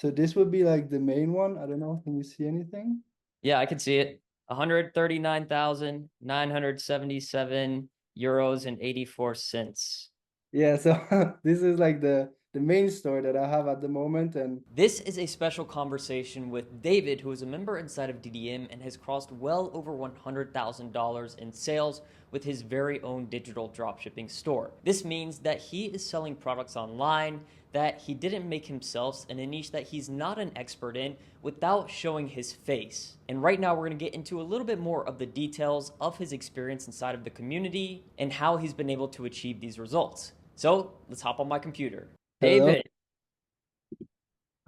So this would be like the main one. I don't know. Can you see anything? Yeah, I can see it. 139,977 euros and 84 cents. Yeah, so this is like the main store that I have at the moment, and This is a special conversation with David, who is a member inside of DDM and has crossed well over $100,000 in sales with his very own digital dropshipping store. This means that he is selling products online that he didn't make himself in a niche that he's not an expert in without showing his face. And right now, we're going to get into a little bit more of the details of his experience inside of the community and how he's been able to achieve these results. So let's hop on my computer. hello. David,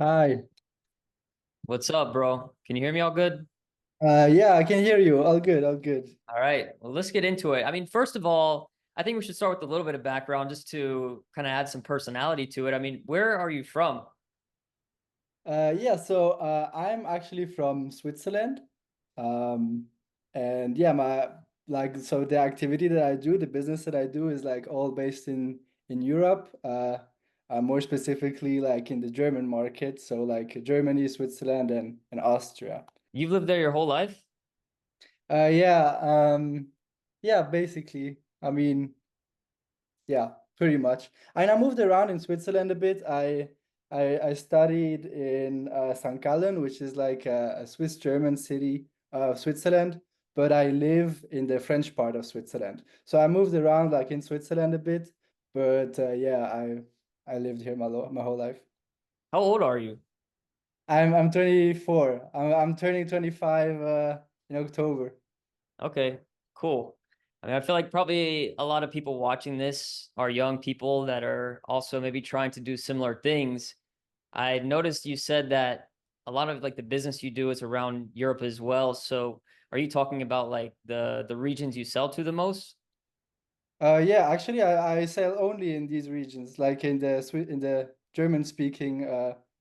Hi. what's up, bro? Can you hear me all good? Yeah, I can hear you. All good, all good. All right. Well, let's get into it. I mean, first of all, I think we should start with a little bit of background just to kind of add some personality to it. I mean, where are you from? Yeah, so I'm actually from Switzerland. Um, and yeah, my like so the activity that I do, the business that I do is like all based in Europe. More specifically like in the German market, so like Germany, Switzerland, and Austria. You've lived there your whole life? Yeah, yeah, basically. I mean, yeah, pretty much. And I moved around in Switzerland a bit. I studied in St. Gallen, which is like a Swiss German city of Switzerland, but I live in the French part of Switzerland. So I moved around like in Switzerland a bit, but yeah, I lived here my whole life. How old are you? I'm 24. I'm turning 25 in October. Okay, cool. I mean, I feel like probably a lot of people watching this are young people that are also maybe trying to do similar things. I noticed you said that a lot of like the business you do is around Europe as well. So are you talking about like the regions you sell to the most? Yeah, actually, I sell only in these regions, like in in the German speaking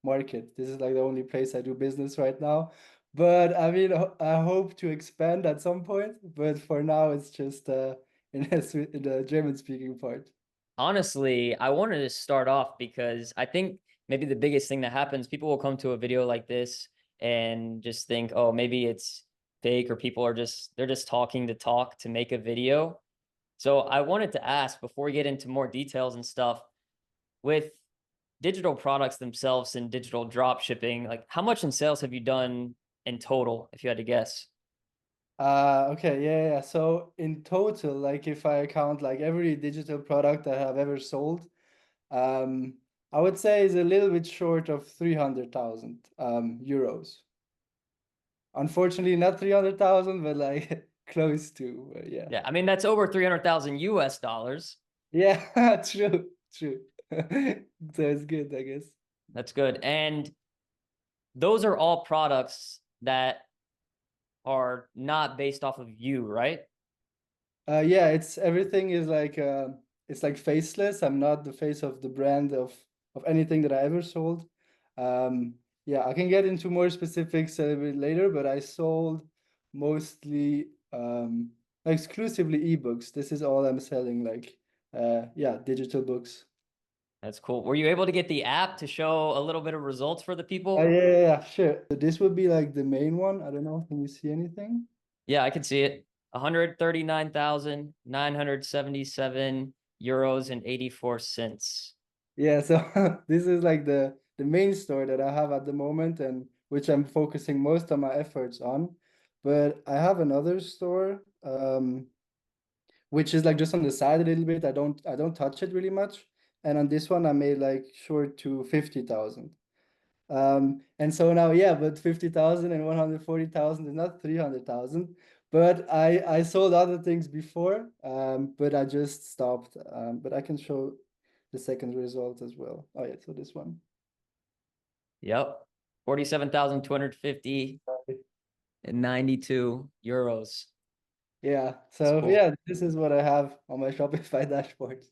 market. This is like the only place I do business right now. But I mean, I hope to expand at some point. But for now, it's just in in the German speaking part. Honestly, I wanted to start off because I think maybe the biggest thing that happens, people will come to a video like this and just think, oh, maybe it's fake or people are they're just talking to talk to make a video. So I wanted to ask before we get into more details and stuff with digital products themselves and digital drop shipping, like how much in sales have you done in total, if you had to guess? Okay, yeah. So in total, like if I count like every digital product I have ever sold, um, I would say is a little bit short of 300,000 euros. Unfortunately, not 300,000, but like close to, but yeah. Yeah, I mean that's over 300,000 US dollars. Yeah, true, true. So it's good, I guess. That's good. And those are all products that are not based off of you, right? Yeah, it's everything is like it's like faceless. I'm not the face of the brand of anything that I ever sold. Yeah, I can get into more specifics a little bit later, but I sold mostly exclusively ebooks. This is all I'm selling, like yeah, digital books. That's cool. Were you able to get the app to show a little bit of results for the Yeah, people? yeah, yeah, sure. So this would be like the main one. I don't know. Can you see anything? Yeah, I can see it. 139,977 euros and 84 cents. Yeah, so this is like the main store that I have at the moment and which I'm focusing most of my efforts on. But I have another store which is like just on the side a little bit. I don't touch it really much. And on this one I made like short to 50,000. And so now, yeah, but 50,000 and 140,000 is not 300,000. But I sold other things before, but I just stopped. But I can show the second result as well. Oh yeah, so this one. Yep. 47,250 and 92 euros. Yeah, That's so cool. yeah, this is what I have on my Shopify dashboard.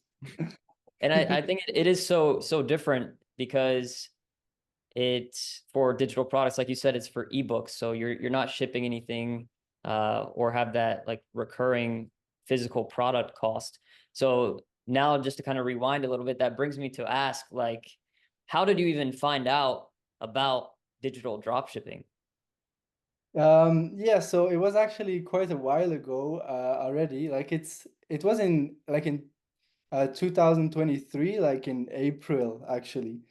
And I think it is so different because it's for digital products, like you said, it's for ebooks. So you're not shipping anything or have that like recurring physical product cost. So now just to kind of rewind a little bit, that brings me to ask like, how did you even find out about digital dropshipping? Yeah, so it was actually quite a while ago already. Like it was in like in 2023, like in April actually.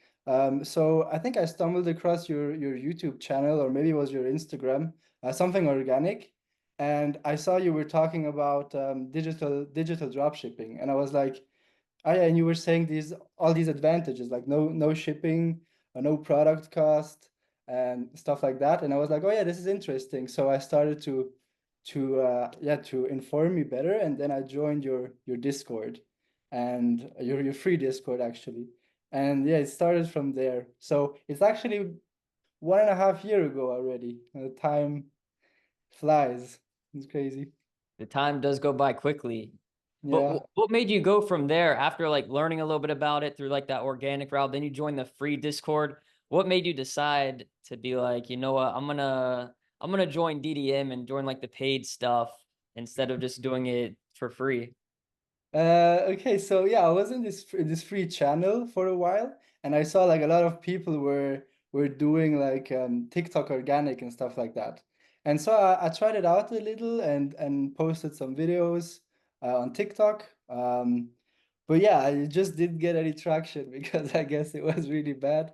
So I think I stumbled across your YouTube channel, or maybe it was your Instagram, something organic, and I saw you were talking about digital drop shipping, and I was like, oh yeah, and you were saying these all these advantages, like no shipping, no product cost, and stuff like that. And I was like, oh yeah, this is interesting. So I started to inform me better, and then I joined your Discord, and your free Discord actually. And yeah, it started from there. So it's actually 1.5 years ago already. Time flies. It's crazy. The time does go by quickly. But Yeah. what made you go from there after like learning a little bit about it through like that organic route? Then you joined the free Discord. What made you decide to be like, you know what, I'm gonna join DDM and join like the paid stuff instead of just doing it for free? Okay, so yeah, I was in this free channel for a while, and I saw like a lot of people were doing like TikTok organic and stuff like that. And so I tried it out a little and posted some videos on TikTok. But yeah, I just didn't get any traction because I guess it was really bad.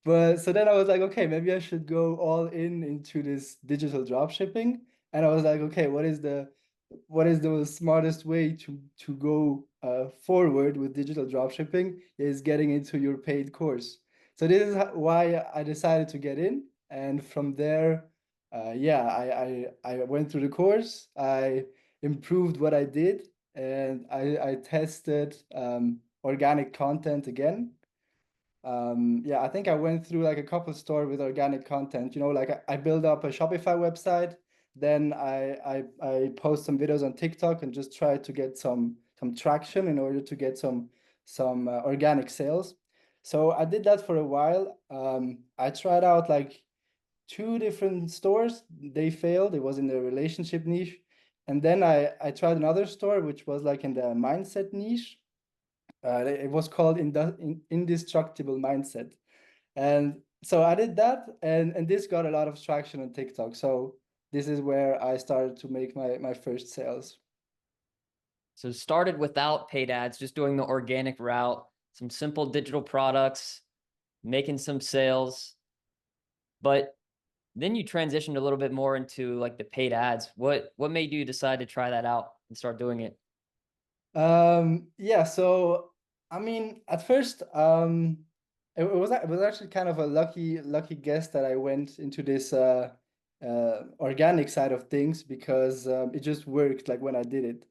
But so then I was like, okay, maybe I should go all in into this digital drop shipping. And I was like, okay, what is the smartest way to go forward with digital dropshipping is getting into your paid course. So this is why I decided to get in, and from there, yeah, I went through the course. I improved what I did, and I tested organic content again. Yeah, I think I went through like a couple store with organic content. Like I build up a Shopify website, then I post some videos on TikTok and just try to get some traction in order to get some organic sales. So I did that for a while. I tried out like two different stores. They failed. It was in the relationship niche. And then I tried another store which was like in the mindset niche. It was called Indestructible Mindset. And so I did that, and this got a lot of traction on TikTok. So this is where I started to make my first sales. So started without paid ads, just doing the organic route, some simple digital products, making some sales. But then you transitioned a little bit more into like the paid ads. What made you decide to try that out and start doing it? Yeah, so I mean, at first, it was actually kind of a lucky guess that I went into this organic side of things because it just worked like when I did it.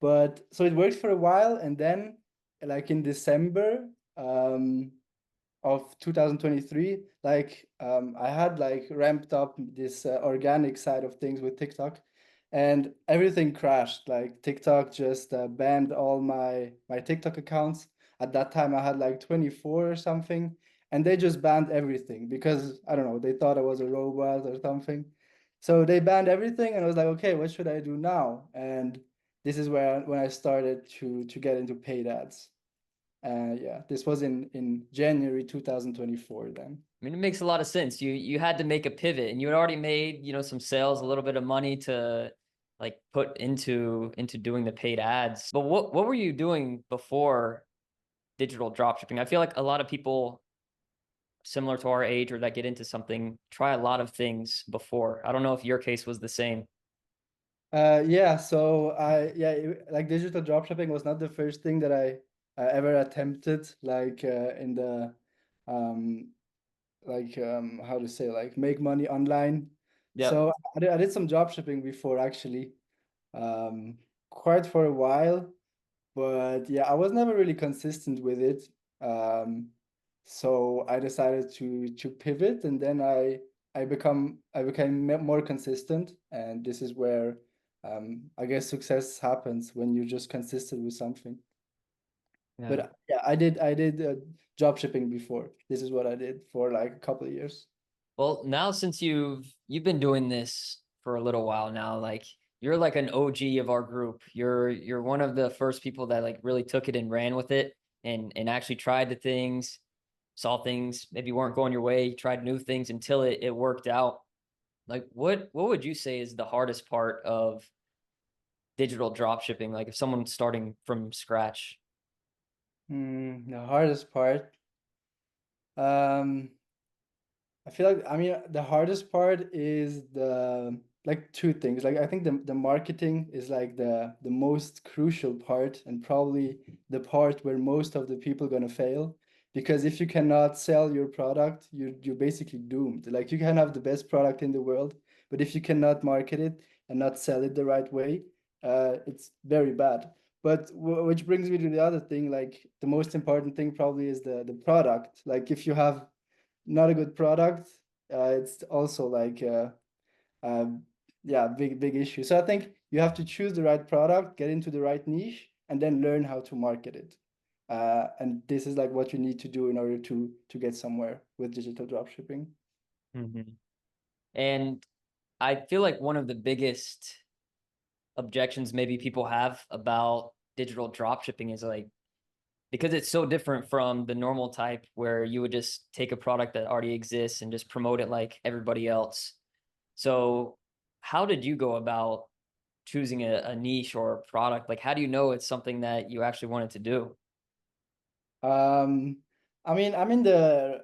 But so it worked for a while, and then like in December, of 2023, like I had like ramped up this organic side of things with TikTok, and everything crashed. Like TikTok just banned all my TikTok accounts. At that time I had like 24 or something, and they just banned everything because I don't know, they thought I was a robot or something. So they banned everything, and I was like, okay, what should I do now? And this is where when I started to get into paid ads. Yeah, this was in January 2024 then. I mean, it makes a lot of sense. You had to make a pivot, and you had already made, some sales, a little bit of money to like put into doing the paid ads. But what were you doing before digital dropshipping? I feel like a lot of people similar to our age or that get into something try a lot of things before. I don't know if your case was the same. Yeah, so like digital dropshipping was not the first thing that I ever attempted, like in the um how to say, like make money online. Yep. So I did some dropshipping before actually, um quite for a while. But yeah, I was never really consistent with it. Um, so I decided to pivot, and then I became more consistent, and this is where I guess success happens when you're just consistent with something. But Yeah. yeah, I did job shipping before. This is what I did for like a couple of years. Well, now since you've been doing this for a little while now, like you're like an OG of our group. You're one of the first people that like really took it and ran with it and actually tried the things. saw things maybe weren't going your way, you tried new things until it worked out. Like what would you say is the hardest part of digital drop shipping? Like if someone's starting from scratch. The hardest part. Um, I feel like, I mean, the hardest part is the like two things. Like I think the marketing is like the most crucial part and probably the part where most of the people gonna fail. Because if you cannot sell your product, you're basically doomed. Like you can have the best product in the world, but if you cannot market it and not sell it the right way, it's very bad. But which brings me to the other thing, like the most important thing probably is the product. Like if you have not a good product, it's also like uh, yeah, big issue. So I think you have to choose the right product, get into the right niche, and then learn how to market it. And this is like what you need to do in order to get somewhere with digital dropshipping. Mhm. And I feel like one of the biggest objections maybe people have about digital drop shipping is like because it's so different from the normal type where you would just take a product that already exists and just promote it like everybody else. So, how did you go about choosing a niche or a product? Like, how do you know it's something that you actually wanted to do? Um, I mean, I'm in the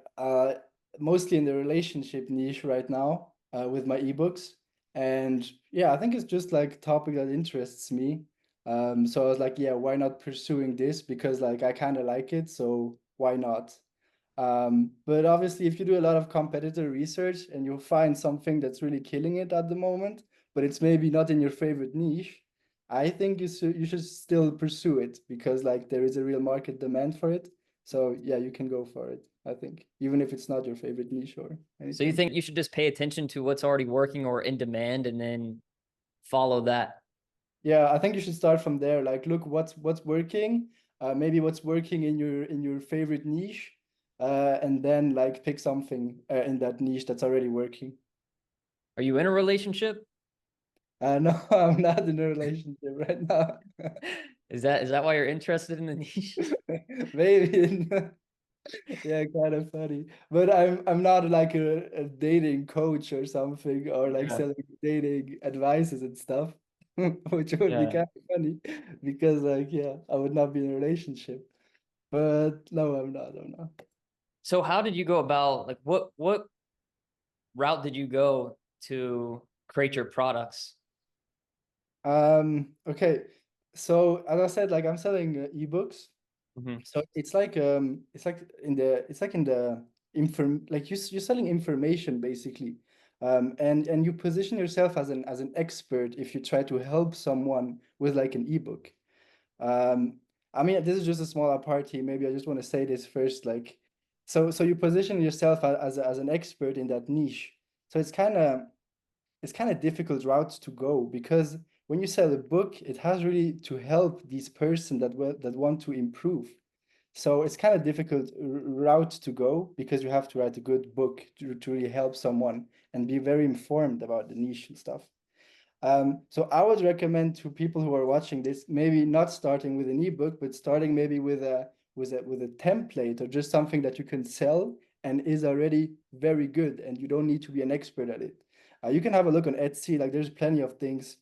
mostly in the relationship niche right now with my ebooks, and yeah, I think it's just like a topic that interests me. So I was like, yeah, why not pursuing this? Because like I kind of like it, so why not? But obviously, if you do a lot of competitor research and you find something that's really killing it at the moment, but it's maybe not in your favorite niche, I think you should still pursue it because like there is a real market demand for it. So yeah, you can go for it, I think, even if it's not your favorite niche or So, you anything. think you should just pay attention to what's already working or in demand and then follow that? Yeah, I think you should start from there. Like, look what's working, maybe what's working in your favorite niche, and then like pick something in that niche that's already working. Are you in a relationship? No, I'm not in a relationship right now. Is that why you're interested in the niche? Maybe. Yeah, kind of funny. But I'm not like a dating coach or something or like Yeah. selling dating advices and stuff, which would be Yeah. kind of funny because like yeah, I would not be in a relationship. But no, I'm not. I'm not. So how did you go about like what route did you go to create your products? Okay. So as I said, like I'm selling ebooks. Mhm. So it's like in the inform like you're selling information basically. And you position yourself as an expert if you try to help someone with like an ebook. Um, I mean, this is just a smaller party. Maybe I just want to say this first. Like, so you position yourself as an expert in that niche. So it's kind of difficult route to go because when you sell a book, it has really to help these person that want to improve. So it's kind of difficult route to go because you have to write a good book to really help someone and be very informed about the niche and stuff. So I would recommend to people who are watching this, maybe not starting with an ebook, but starting maybe with a template or just something that you can sell and is already very good, and you don't need to be an expert at it. You can have a look on Etsy, like there's plenty of things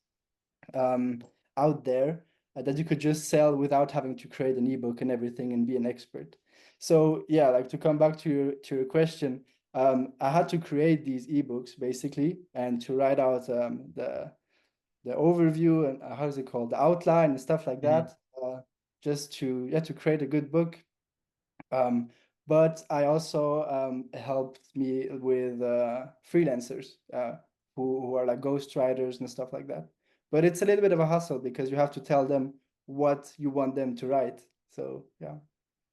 um, out there that you could just sell without having to create an ebook and everything and be an expert. So yeah, like to come back to your question, I had to create these ebooks basically and to write out the overview and how is it called, the outline and stuff like Mhm. that, just to yeah to create a good book. Um, but I also helped me with freelancers who are like ghostwriters and stuff like that. But it's a little bit of a hustle because you have to tell them what you want them to write. So yeah.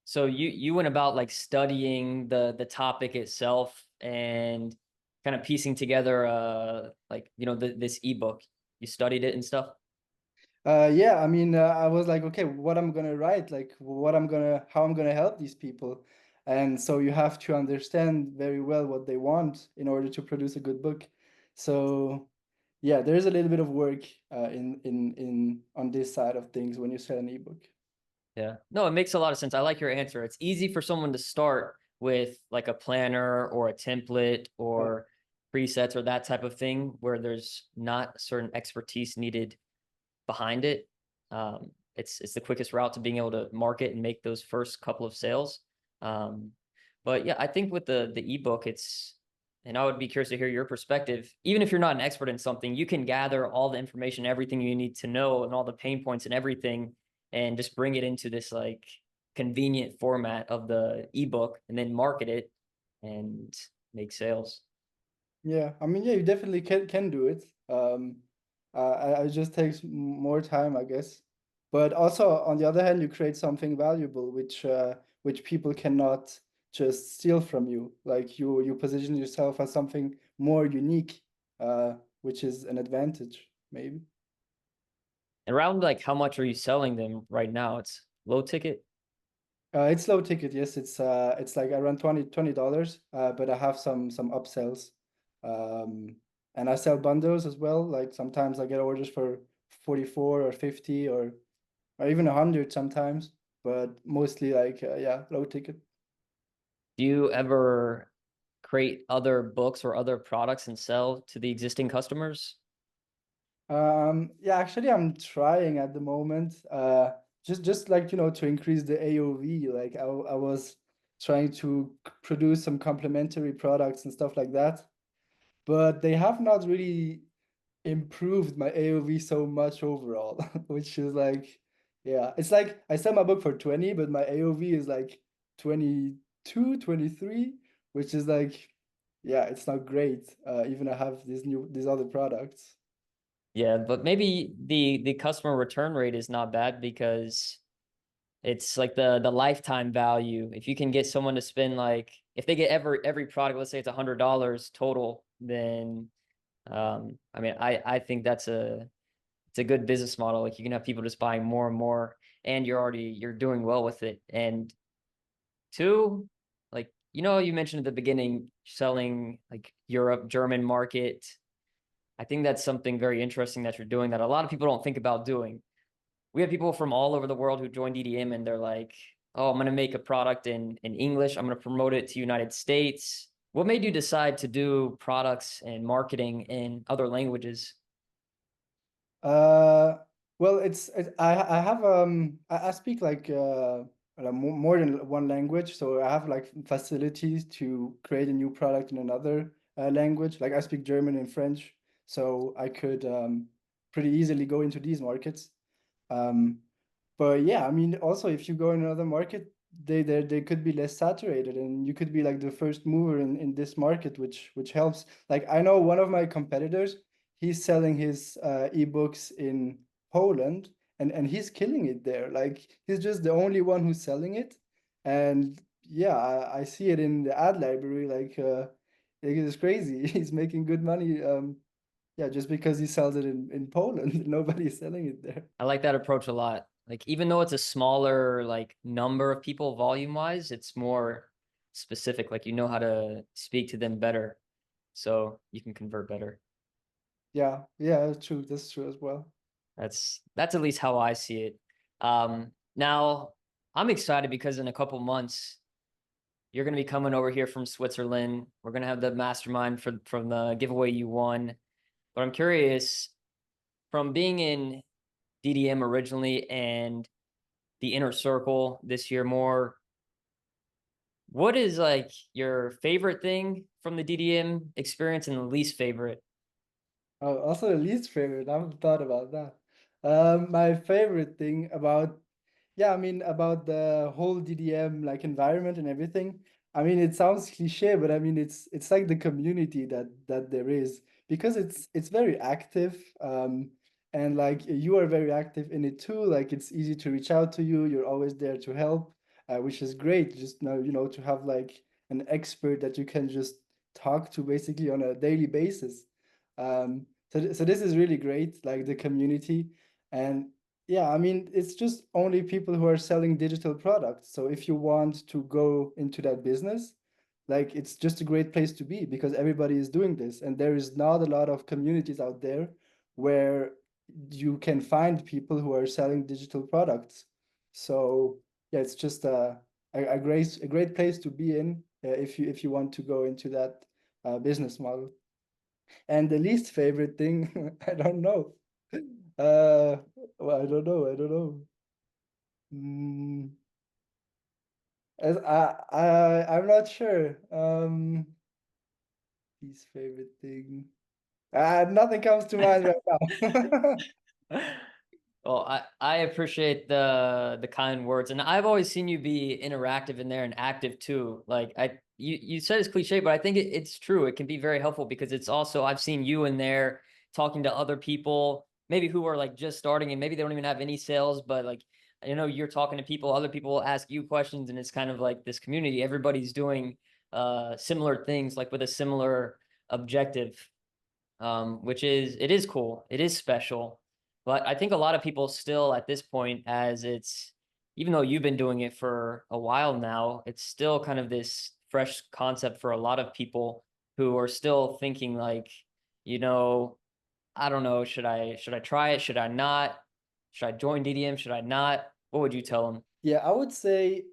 So you went about like studying the topic itself and kind of piecing together like this ebook. You studied it and stuff. Yeah, I mean, I was like, okay, what I'm gonna write, like how I'm gonna help these people. And so you have to understand very well what they want in order to produce a good book. So yeah, there is a little bit of work in on this side of things when you sell an ebook. Yeah. No, it makes a lot of sense. I like your answer. It's easy for someone to start, with like a planner or a template Yeah. or presets or that type of thing where there's not certain expertise needed behind it. It's the quickest route to being able to market and make those first couple of sales. Um, but yeah, I think with the ebook, and I would be curious to hear your perspective. Even if you're not an expert in something, you can gather all the information, everything you need to know, and all the pain points and everything, and just bring it into this like convenient format of the ebook, and then market it and make sales. Yeah, I mean, yeah, you definitely can do it. It just takes more time, I guess. But also, on the other hand, you create something valuable, which people cannot just steal from you. Like you position yourself as something more unique, which is an advantage, maybe. And around like how much are you selling them right now? It's low ticket. It's low ticket, yes. It's like around $20, but I have some upsells. Um, and I sell bundles as well. Like sometimes I get orders for 44 or 50 or even 100 sometimes, but mostly like yeah, low ticket. Do you ever create other books or other products and sell to the existing customers? Yeah, actually I'm trying at the moment. Just like to increase the AOV. Like I was trying to produce some complementary products and stuff like that, but they have not really improved my AOV so much overall, which is like, yeah, it's like I sell my book for 20, but my AOV is like 22, 23, which is like, yeah, it's not great. Even I have these other products. Yeah, but maybe the customer return rate is not bad because it's like the lifetime value. If you can get someone to spend like if they get every product, let's say it's $100 total, then I mean I think it's a good business model. Like you can have people just buying more and more, and you're doing well with it. And two, like you mentioned at the beginning selling like Europe, German market. I think that's something very interesting that you're doing that a lot of people don't think about doing. We have people from all over the world who join DDM and they're like, "Oh, I'm going to make a product in English. I'm going to promote it to United States." What made you decide to do products and marketing in other languages? Uh, well, I have I speak like more than one language, so I have like facilities to create a new product in another language. Like I speak German and French, so I could pretty easily go into these markets. Um, but yeah, I mean, also if you go in another market, they could be less saturated, and you could be like the first mover in this market, which helps. Like I know one of my competitors, he's selling his ebooks in Poland, and he's killing it there. Like he's just the only one who's selling it, and yeah, I see it in the ad library. Like it's crazy. He's making good money. Yeah, just because he sells it in Poland, nobody's selling it there. I like that approach a lot. Like even though it's a smaller like number of people volume wise, it's more specific. Like you know how to speak to them better, so you can convert better. Yeah, yeah, that's true. That's true as well. That's at least how I see it. Now I'm excited because in a couple months you're gonna be coming over here from Switzerland. We're gonna have the mastermind from the giveaway you won. But I'm curious, from being in DDM originally and the inner circle this year more, what is like your favorite thing from the DDM experience and the least favorite? Also, the least favorite. I haven't thought about that. My favorite thing about, yeah, I mean about the whole DDM like environment and everything. I mean, it sounds cliche, but I mean it's like the community that there is because it's very active. And like you are very active in it too. Like it's easy to reach out to you. You're always there to help, which is great. Just now, to have like an expert that you can just talk to basically on a daily basis. So this is really great, like the community. And yeah, I mean, it's just only people who are selling digital products. So if you want to go into that business, like it's just a great place to be because everybody is doing this. And there is not a lot of communities out there where you can find people who are selling digital products. So yeah, it's just a great place to be in. if you want to go into that business model. And the least favorite thing, I don't know. Well, I don't know. I don't know. Mm, as I'm not sure. Least favorite thing. Nothing comes to mind right now. Well, I appreciate the kind words, and I've always seen you be interactive in there and active too. Like you said it's cliche, but I think it's true. It can be very helpful because it's also I've seen you in there talking to other people, maybe who are like just starting and maybe they don't even have any sales, but like you're talking to people, other people will ask you questions, and it's kind of like this community. Everybody's doing similar things, like with a similar objective, which is cool. It is special. But I think a lot of people still at this point, as it's, even though you've been doing it for a while now, it's still kind of this fresh concept for a lot of people who are still thinking like, you know, I don't know, should I try it? Should I not? Should I join DDM? Should I not? What would you tell them? Yeah, I would say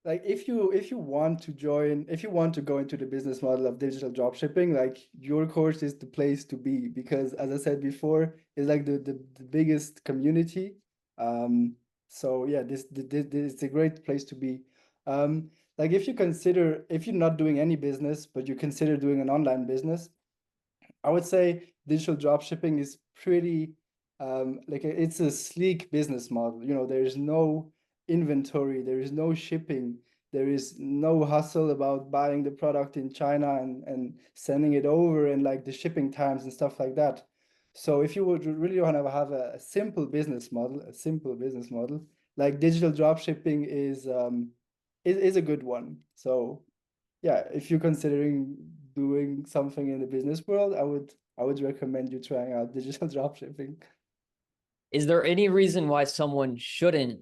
like if you want to join, if you want to go into the business model of digital dropshipping, like your course is the place to be because as I said before, it's like the biggest community. So yeah, this is a great place to be. Like if you consider if you're not doing any business, but you consider doing an online business, I would say digital dropshipping is pretty like it's a sleek business model. You know, there's no inventory, there is no shipping, there is no hustle about buying the product in China and sending it over and like the shipping times and stuff like that. So if you would really want to have a simple business model, a simple business model, like digital dropshipping is a good one. So yeah, if you're considering doing something in the business world, I would recommend you trying out digital dropshipping. Is there any reason why someone shouldn't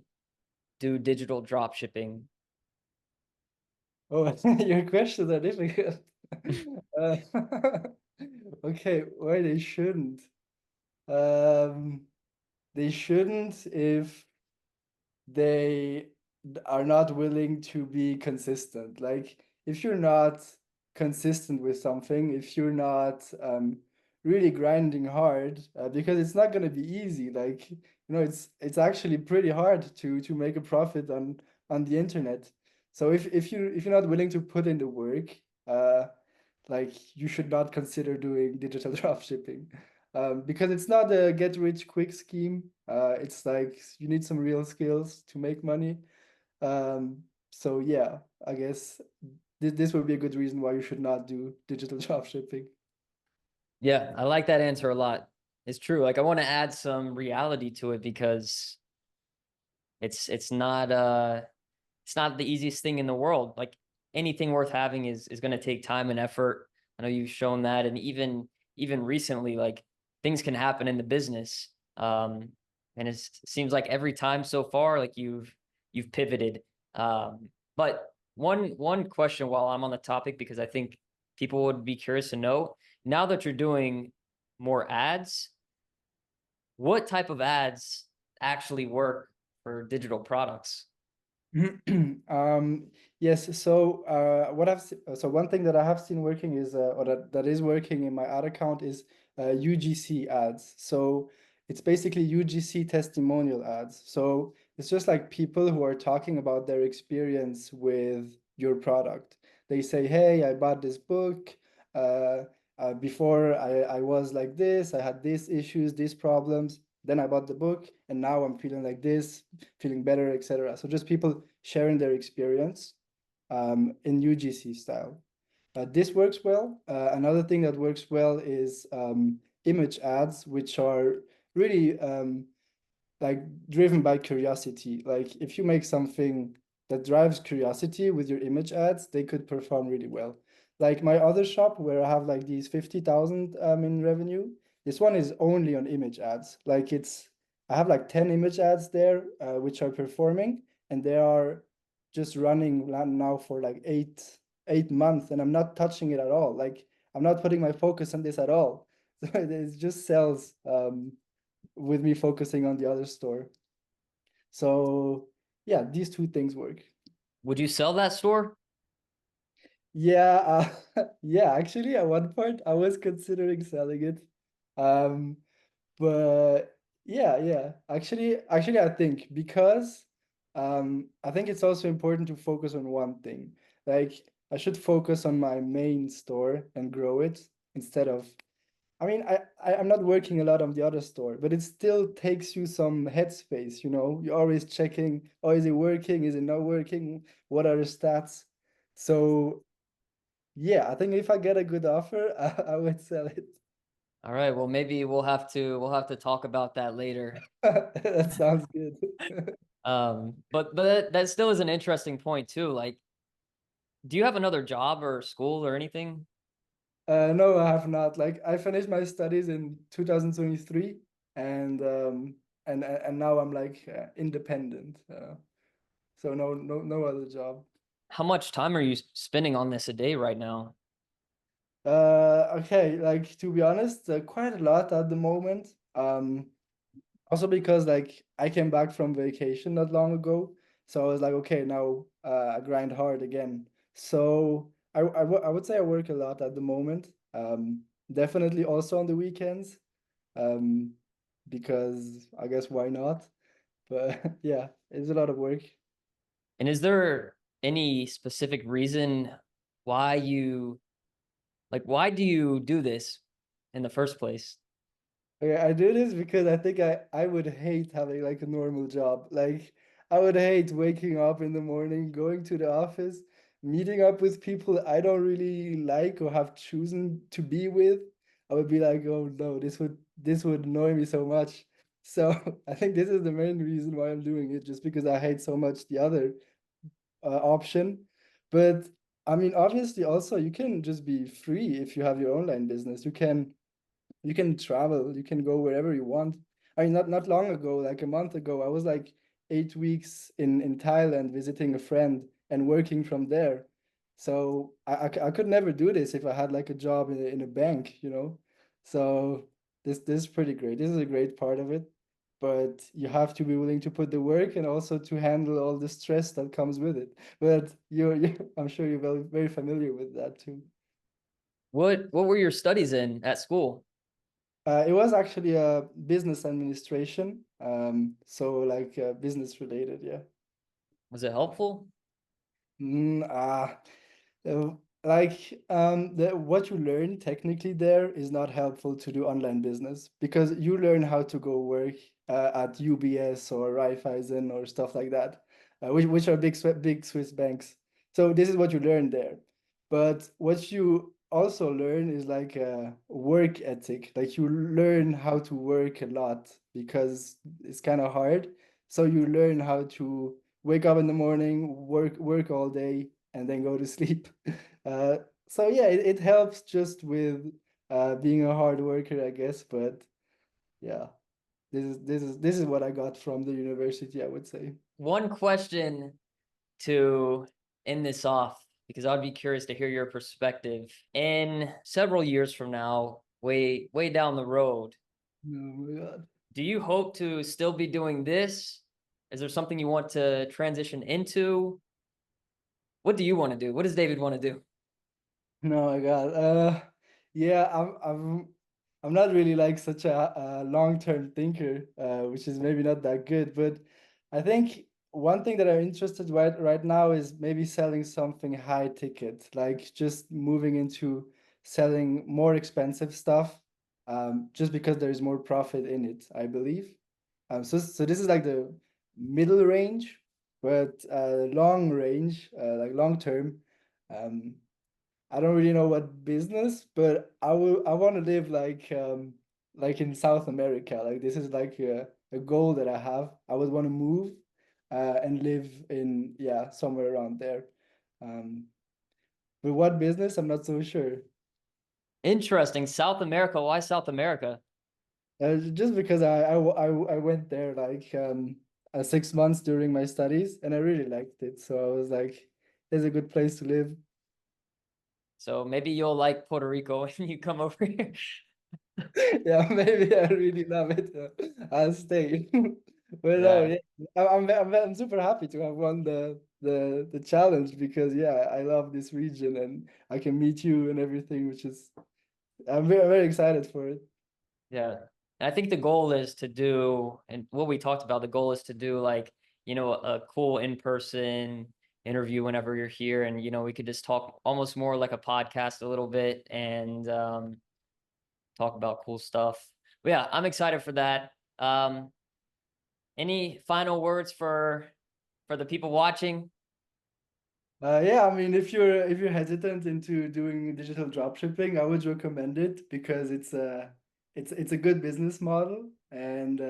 do digital drop shipping? Oh, your questions are difficult. Uh, okay, why they shouldn't? Um, they shouldn't if they are not willing to be consistent. Like if you're not consistent with something, if you're not really grinding hard, because it's not going to be easy. Like it's actually pretty hard to make a profit on the internet. So if you're not willing to put in the work, like you should not consider doing digital dropshipping because it's not a get rich quick scheme. It's like you need some real skills to make money. So yeah, I guess this would be a good reason why you should not do digital dropshipping. Yeah, I like that answer a lot. It's true. Like I want to add some reality to it because it's not it's not the easiest thing in the world. Like anything worth having is going to take time and effort. I know you've shown that, and even recently, like things can happen in the business. And it seems like every time so far, like you've pivoted. But one question while I'm on the topic, because I think people would be curious to know, now that you're doing more ads, what type of ads actually work for digital products? Yes, so so one thing that I have seen working is or that is working in my ad account is UGC ads. So it's basically UGC testimonial ads. So it's just like people who are talking about their experience with your product. They say, "Hey, I bought this book. Uh, before I was like this. I had these issues, these problems. Then I bought the book, and now I'm feeling like this, feeling better, etc." So just people sharing their experience in UGC style. This works well. Another thing that works well is image ads, which are really like driven by curiosity. Like if you make something that drives curiosity with your image ads, they could perform really well. Like my other shop where I have like these 50,000 in revenue, this one is only on image ads. Like I have like 10 image ads there, which are performing and they are just running now for like eight months and I'm not touching it at all. Like I'm not putting my focus on this at all. So it just sells with me focusing on the other store. So yeah, these two things work. Would you sell that store? Yeah, yeah, actually at one point I was considering selling it. Um, but yeah. Actually I think because I think it's also important to focus on one thing. Like I should focus on my main store and grow it instead of I mean, I'm not working a lot on the other store, but it still takes you some headspace, you know? You're always checking, oh, is it working? Is it not working? What are the stats? So yeah, I think if I get a good offer, I would sell it. All right, well maybe we'll have to talk about that later. That sounds good. But that still is an interesting point too. Like, do you have another job or school or anything? No, I have not. Like I finished my studies in 2023 and and now I'm like independent. So no other job. How much time are you spending on this a day right now? Okay, like to be honest, quite a lot at the moment. Also because like I came back from vacation not long ago, so I was like, okay, now I grind hard again. So I would say I work a lot at the moment. Definitely also on the weekends, um, because I guess why not? But yeah, it's a lot of work. And is there any specific reason why why do you do this in the first place? Okay, I do this because I think I would hate having like a normal job. Like I would hate waking up in the morning, going to the office, meeting up with people I don't really like or have chosen to be with. I would be like, oh no, this would annoy me so much. So I think this is the main reason why I'm doing it, just because I hate so much the other option. But I mean, obviously also you can just be free if you have your online business. You can travel, you can go wherever you want. I mean, not long ago, like a month ago, I was like 8 weeks in Thailand visiting a friend and working from there. So I could never do this if I had like a job in a bank, you know? So this is pretty great. This is a great part of it, but you have to be willing to put the work and also to handle all the stress that comes with it. But you I'm sure you're very familiar with that too. What were your studies in at school? It was actually a business administration, so like business related, yeah. Was it helpful? Mm, ah, uh, like what you learn technically there is not helpful to do online business because you learn how to go work at UBS or Raiffeisen or stuff like that, which are big Swiss banks. So this is what you learn there. But what you also learn is like a work ethic. Like you learn how to work a lot because it's kind of hard. So you learn how to wake up in the morning, work all day, and then go to sleep. Uh, so yeah, it helps just with being a hard worker, I guess. But yeah, this is what I got from the university, I would say. One question to end this off, because I'd be curious to hear your perspective. In several years from now, way down the road, Oh my God. do you hope to still be doing this? Is there something you want to transition into? What do you want to do? What does David want to do? No, my God. Yeah, I'm not really like such a long-term thinker, which is maybe not that good. But I think one thing that I'm interested right now is maybe selling something high ticket, like just moving into selling more expensive stuff, just because there is more profit in it, I believe. So this is like the middle range, but long range, like long term. Um, I don't really know what business, but I want to live like in South America. Like this is like a goal that I have. I would want to move and live in yeah, somewhere around there. Um, but what business? I'm not so sure. Interesting. South America. Why South America? Just because I went there like 6 months during my studies and I really liked it. So I was like, it's a good place to live. So maybe you'll like Puerto Rico when you come over here. Yeah, maybe I really love it. I'll stay. But no, Yeah. yeah, I'm super happy to have won the challenge because yeah, I love this region and I can meet you and everything, which is I'm very excited for it. Yeah. And I think the goal is to do, and what we talked about, the goal is to do like, a cool in-person interview whenever you're here. And, we could just talk almost more like a podcast a little bit and talk about cool stuff. But yeah, I'm excited for that. Um, any final words for the people watching? Yeah, I mean, if you're hesitant into doing digital dropshipping, I would recommend it because it's a good business model and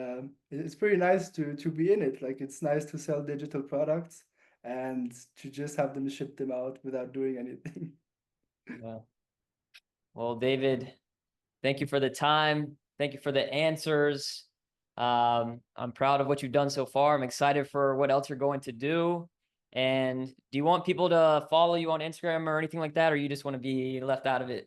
it's pretty nice to be in it. Like it's nice to sell digital products and to just have them ship them out without doing anything. Yeah. Well, David, thank you for the time. Thank you for the answers. I'm proud of what you've done so far. I'm excited for what else you're going to do. And do you want people to follow you on Instagram or anything like that, or you just want to be left out of it?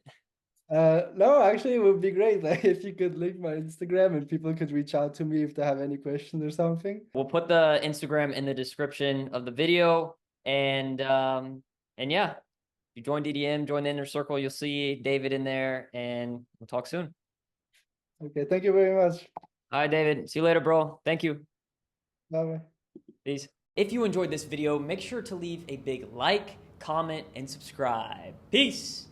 No, actually, it would be great like if you could link my Instagram and people could reach out to me if they have any questions or something. We'll put the Instagram in the description of the video. And yeah, if you join DDM, join the inner circle, you'll see David in there, and we'll talk soon. Okay, thank you very much. All right, David. See you later, bro. Thank you. Bye bye. Peace. If you enjoyed this video, make sure to leave a big like, comment, and subscribe. Peace.